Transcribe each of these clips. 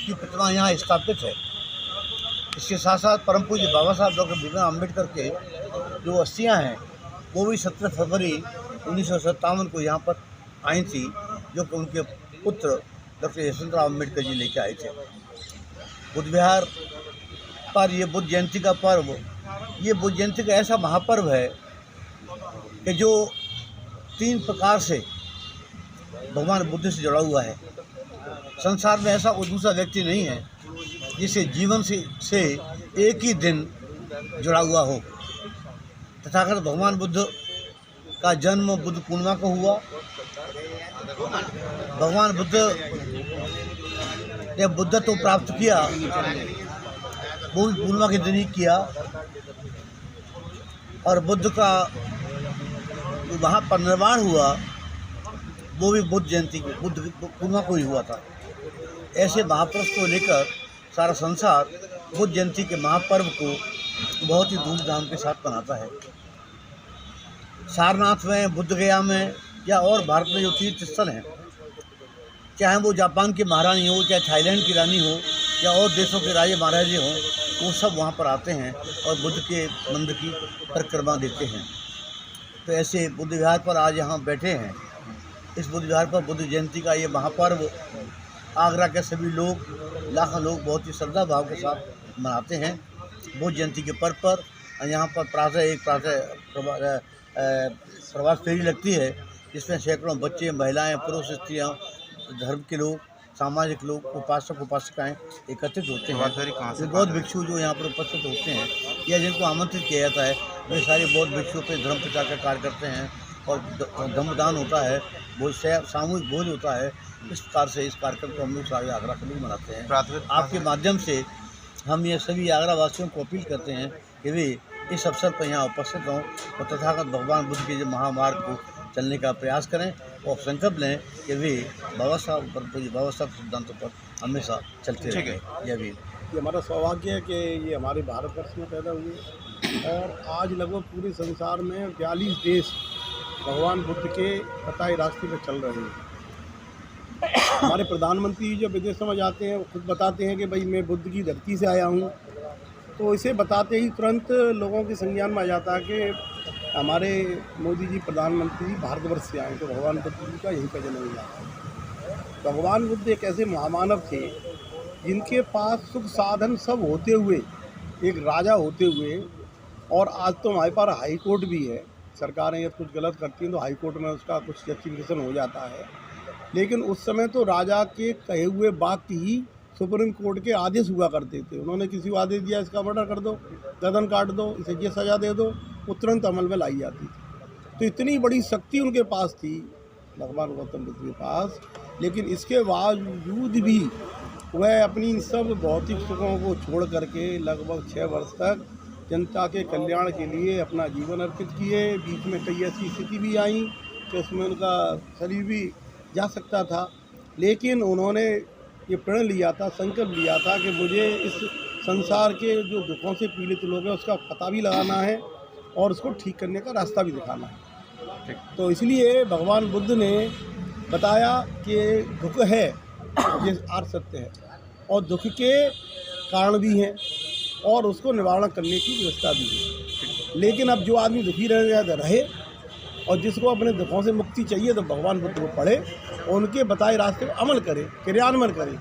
की प्रतिमा यहाँ स्थापित है। इसके साथ साथ परम पूज्य बाबा साहब डॉक्टर भीमराव अम्बेडकर के जो अस्थियाँ हैं वो भी 17 फरवरी 1957 को यहाँ पर आई थी, जो कि उनके पुत्र डॉक्टर यशवंतराव अम्बेडकर जी लेके आए थे। बुद्ध विहार पर ये बुद्ध जयंती का पर्व, ये बुद्ध जयंती का ऐसा महापर्व है कि जो 3 प्रकार से भगवान बुद्ध से जुड़ा हुआ है। संसार में ऐसा कोई दूसरा व्यक्ति नहीं है जिसे जीवन से एक ही दिन जुड़ा हुआ हो। तथागत भगवान बुद्ध का जन्म बुद्ध पूर्णिमा को हुआ। भगवान बुद्ध ने बुद्धत्व प्राप्त किया वो भी पूर्णिमा के दिन ही किया, और बुद्ध का वहाँ पर निर्माण हुआ वो भी बुद्ध जयंती को, बुद्ध पूर्णिमा को ही हुआ था। ऐसे महापुरुष को लेकर सारा संसार बुद्ध जयंती के महापर्व को बहुत ही धूमधाम के साथ मनाता है। सारनाथ में, बुद्ध गया में या और भारत में जो तीर्थ स्थल हैं, चाहे वो जापान की महारानी हो, चाहे थाईलैंड की रानी हो, या और देशों के राजे महाराजे हों, वो सब वहाँ पर आते हैं और बुद्ध के मंदिर की परिक्रमा देते हैं। तो ऐसे बुद्ध विहार पर आज यहाँ बैठे हैं। इस बुद्ध विहार पर बुद्ध जयंती का ये महापर्व आगरा के सभी लोग, लाखों लोग बहुत ही श्रद्धा भाव के साथ मनाते हैं। बुद्ध जयंती के पर्व पर यहाँ पर एक प्रभात फेरी लगती है, जिसमें सैकड़ों बच्चे, महिलाएं, पुरुष, स्त्रियाँ, धर्म के लोग, सामाजिक लोग, उपासक उपासिकाएँ एकत्रित होते हैं। बौद्ध भिक्षु जो यहाँ पर उपस्थित होते हैं या जिनको आमंत्रित किया जाता है, वे सारे बौद्ध भिक्षुओं पर धर्म प्रचार का कार्य करते हैं और धम्मदान होता है, बहुत सामूहिक भोज होता है। इस प्रकार से इस कार्यक्रम को हम लोग सारे आगरा के लोग मनाते हैं। आपके माध्यम से हम ये सभी आगरा वासियों को अपील करते हैं कि वे इस अवसर पर यहाँ उपस्थित हों और तथागत भगवान बुद्ध के जो महामार्ग को चलने का प्रयास करें और संकल्प लें कि वे बाबा साहब सिद्धांतों पर हमेशा चलते रहें। ये हमारा सौभाग्य है कि ये हमारे भारतवर्ष में पैदा हुए और आज लगभग पूरे संसार में 42 देश भगवान बुद्ध के बताए रास्ते पर चल रहे हैं। हमारे प्रधानमंत्री जब विदेशों में जाते हैं वो खुद बताते हैं कि भाई मैं बुद्ध की धरती से आया हूँ, तो इसे बताते ही तुरंत लोगों के संज्ञान में आ जाता है कि हमारे मोदी जी प्रधानमंत्री भारतवर्ष से आए, तो भगवान बुद्ध जी का यहीं पर जन्म हुआ। भगवान बुद्ध एक ऐसे महामानव थे जिनके पास सुख साधन सब होते हुए, एक राजा होते हुए, और आज तो हमारे पास हाई कोर्ट भी है। सरकारें यदि कुछ गलत करती हैं तो हाई कोर्ट में उसका कुछ जस्टिफिकेशन हो जाता है, लेकिन उस समय तो राजा के कहे हुए वाक्य ही सुप्रीम कोर्ट के आदेश हुआ करते थे। उन्होंने किसी को आदेश दिया इसका मर्डर कर दो, गर्दन काट दो, इसे ये सज़ा दे दो, वो तुरंत अमल में लाई जाती थी। तो इतनी बड़ी शक्ति उनके पास थी, भगवान गौतम बुद्ध के पास, लेकिन इसके बावजूद भी वह अपनी सब भौतिक सुखों को छोड़ करके लगभग 6 वर्ष तक जनता के कल्याण के लिए अपना जीवन अर्पित किए। बीच में कई ऐसी स्थिति भी आई कि उसमें उनका शरीर भी जा सकता था, लेकिन उन्होंने ये प्रण लिया था, संकल्प लिया था कि मुझे इस संसार के जो दुखों से पीड़ित लोग हैं उसका पता भी लगाना है और उसको ठीक करने का रास्ता भी दिखाना है। तो इसलिए भगवान बुद्ध ने बताया कि दुख है, ये आर्थ सत्य है, और दुख के कारण भी हैं और उसको निवारण करने की व्यवस्था भी है। लेकिन अब जो आदमी दुखी रहे और जिसको अपने दुखों से मुक्ति चाहिए तो भगवान बुद्ध को पढ़े और उनके बताए रास्ते पर अमल करे, क्रियान्वयन करे।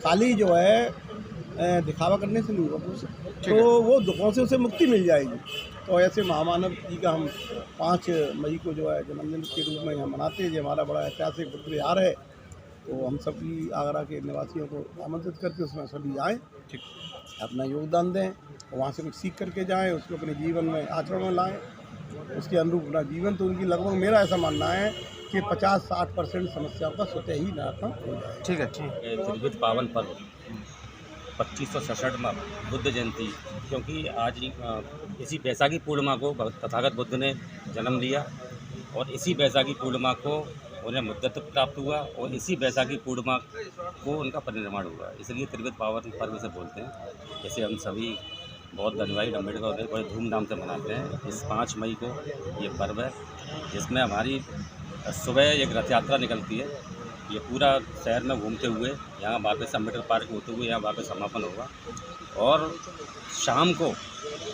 खाली जो है दिखावा करने से नहीं होगा, तो वो दुखों से उसे मुक्ति मिल जाएगी। तो ऐसे महामानव जी का हम 5 मई को जो है जन्मदिन के रूप में यहाँ मनाते हैं। जो हमारा बड़ा ऐतिहासिक बुद्ध विहार है, तो हम सभी आगरा के निवासियों को आमंत्रित करके उसमें सभी आएँ, अपना योगदान दें, वहाँ से कुछ सीख करके जाएँ, उसको अपने जीवन में आचरण में लाएँ, उसके अनुरूप अपना जीवन। तो उनकी लगभग मेरा ऐसा मानना है कि 50-60% समस्याओं का स्वतः ही निराकरण हो जाए। ठीक है। त्रिविध पावन पर्व 2567 बुद्ध जयंती, क्योंकि आज इसी बैसाखी पूर्णिमा को तथागत बुद्ध ने जन्म लिया और इसी बैसाखी पूर्णिमा को उन्हें बुद्धत्व प्राप्त हुआ और इसी बैसाखी पूर्णिमा को उनका परिनिर्वाण हुआ। इसलिए त्रिविध पावन पर्व से बोलते हैं। जैसे हम सभी बहुत धन्यवाद अम्बेडकर बड़े धूमधाम से मनाते हैं। इस 5 मई को ये पर्व है, जिसमें हमारी सुबह एक रथ यात्रा निकलती है ये पूरा शहर में घूमते हुए यहाँ वापस अम्बेडकर पार्क होते हुए यहाँ वापस समापन होगा। और शाम को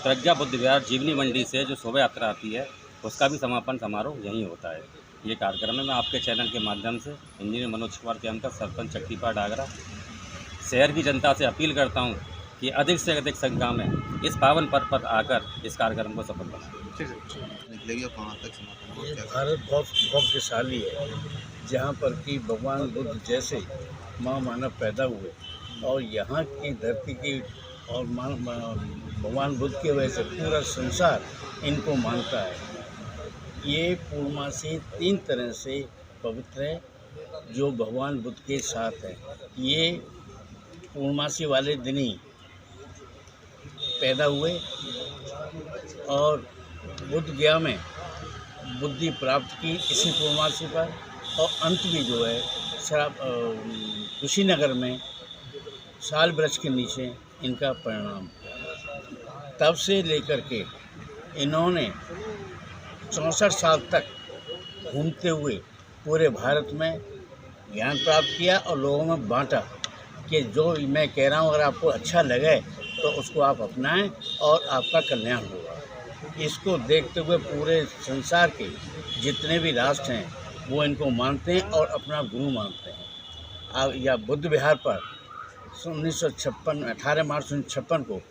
प्रज्ञा बुद्ध विहार जीवनी मंडी से जो शोभा यात्रा आती है उसका भी समापन समारोह यहीं होता है। ये कार्यक्रम है। मैं आपके चैनल के माध्यम से इंजीनियर मनोज कुमार कैंपा, सरपंच चक्कीपाट आगरा, शहर की जनता से अपील करता हूँ कि अधिक से अधिक संख्या में इस पावन पर्व पर आकर इस कार्यक्रम को सफल बनाएं। निकलेगी और कहाँ तक समापन होगा, ये क्या भारत बहुत भाग्यशाली है जहाँ पर कि भगवान बुद्ध जैसे मानव पैदा हुए और यहाँ की धरती की और भगवान बुद्ध की वजह से पूरा संसार इनको मानता है। ये पूर्णमासी 3 तरह से पवित्र है जो भगवान बुद्ध के साथ है। ये पूर्णमासी वाले दिन ही पैदा हुए और बुद्ध गया में बुद्धि प्राप्त की इसी पूर्णमासी पर, और अंत भी जो है कुशीनगर में साल वृक्ष के नीचे इनका परिणाम। तब से लेकर के इन्होंने 64 साल तक घूमते हुए पूरे भारत में ज्ञान प्राप्त किया और लोगों में बांटा कि जो मैं कह रहा हूँ अगर आपको अच्छा लगे तो उसको आप अपनाएं और आपका कल्याण होगा। इसको देखते हुए पूरे संसार के जितने भी राष्ट्र हैं वो इनको मानते हैं और अपना गुरु मानते हैं। या बुद्ध विहार पर 18 मार्च 1956 को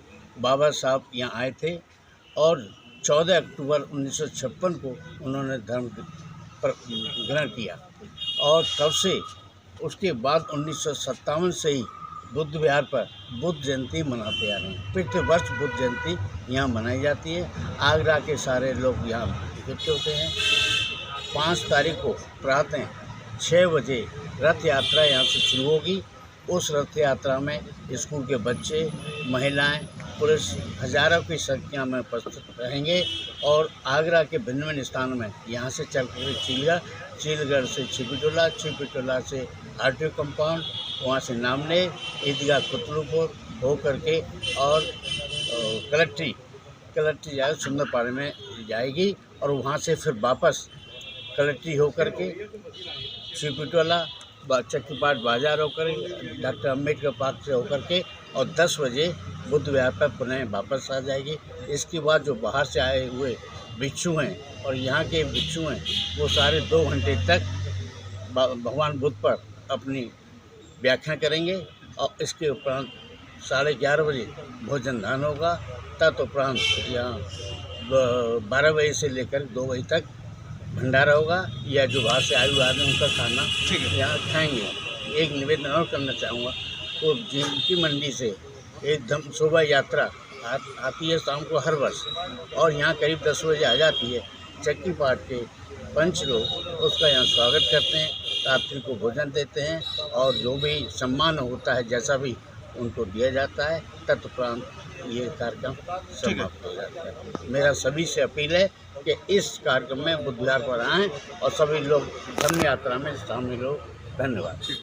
बाबा साहब यहाँ आए थे और 14 अक्टूबर 1956 को उन्होंने धर्म पर ग्रहण किया और तब से उसके बाद 1957 से ही बुद्ध विहार पर बुद्ध जयंती मनाते आ रहे हैं। प्रति वर्ष बुद्ध जयंती यहाँ मनाई जाती है। आगरा के सारे लोग यहाँ इकट्ठे होते हैं। 5 तारीख को प्रातः 6 बजे रथ यात्रा यहाँ से शुरू होगी। उस रथ यात्रा में स्कूल के बच्चे, महिलाएं, पुरुष हज़ारों की संख्या में उपस्थित रहेंगे और आगरा के भिन्न स्थानों में यहाँ से चल कर चीलगढ़ से छिपीटोला, छिपीटोला से आरटीओ कंपाउंड, वहाँ से नामने, ईदगाह कुतलुपुर हो करके और कलेक्ट्री जाए सुंदरपाड़े में जाएगी और वहाँ से फिर वापस कलेक्ट्री हो करके छिपीटोला चक्कीपाट बाजार होकर डॉक्टर अम्बेडकर पार्क से होकर के और 10 बजे बुद्ध विहार पर पुनः वापस आ जाएगी। इसके बाद जो बाहर से आए हुए भिक्षु हैं और यहाँ के भिक्षु हैं वो सारे 2 घंटे तक भगवान बुद्ध पर अपनी व्याख्या करेंगे और इसके उपरांत 11:30 बजे भोजन दान होगा। तदुपरांत यहाँ 12 बजे से लेकर 2 बजे तक भंडारा होगा या जो बाहर से आए हुए आदमी उनका खाना यहाँ खाएंगे। एक निवेदन और करना चाहूँगा, तो जीवनी मंडी से एकदम शोभा यात्रा आती है शाम को हर वर्ष और यहाँ करीब 10 बजे आ जाती है। चक्कीपाट के पंच लोग उसका यहाँ स्वागत करते हैं, रात्रि को भोजन देते हैं और जो भी सम्मान होता है जैसा भी उनको दिया जाता है। तत्परांत ये कार्यक्रम समाप्त हो जाता है। मेरा सभी से अपील है कि इस कार्यक्रम में बुद्ध विहार पर आएँ और सभी लोग धर्म यात्रा में शामिल हो। धन्यवाद।